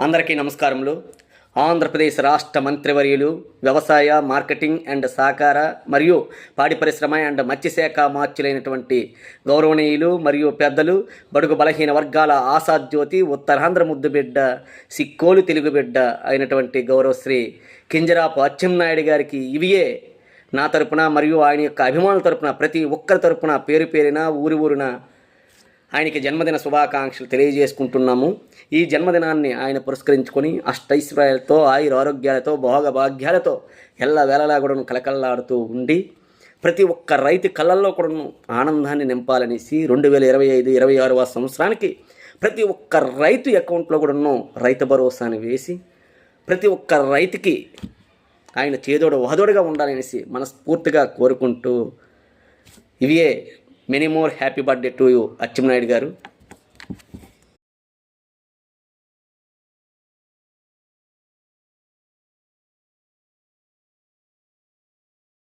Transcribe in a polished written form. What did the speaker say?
అందరికీ నమస్కారములు. ఆంధ్రప్రదేశ్ రాష్ట్ర మంత్రివర్యులు, వ్యవసాయ, మార్కెటింగ్ అండ్ సహకార మరియు పాడి పరిశ్రమ అండ్ మత్స్యశాఖ మార్చులైనటువంటి గౌరవనీయులు మరియు పెద్దలు, బడుగు బలహీన వర్గాల ఆశాజ్యోతి, ఉత్తరాంధ్ర ముద్దుబిడ్డ, సిక్కోలు తెలుగు బిడ్డ అయినటువంటి గౌరవశ్రీ కింజరాపు అచ్చెన్నాయుడు గారికి ఇవియే నా తరపున మరియు ఆయన యొక్క అభిమానుల తరపున ప్రతి ఒక్కరి తరపున పేరు పేరిన ఊరిన ఆయనకి జన్మదిన శుభాకాంక్షలు తెలియజేసుకుంటున్నాము. ఈ జన్మదినాన్ని ఆయన పురస్కరించుకొని అష్టైశ్వర్యాలతో, ఆయురారోగ్యాలతో, భోగభాగ్యాలతో ఎల్లవేళలా కూడా కలకల్లాడుతూ ఉండి ప్రతి ఒక్క రైతు కళ్ళల్లో కూడా ఆనందాన్ని నింపాలనేసి 2025-26వ సంవత్సరానికి ప్రతి ఒక్క రైతు అకౌంట్లో కూడా రైతు భరోసాని వేసి ప్రతి ఒక్క రైతుకి ఆయన చేదోడు వహదోడుగా ఉండాలనేసి మనస్ఫూర్తిగా కోరుకుంటూ ఇవే many more happy birthday to you Atchannaidu గారు.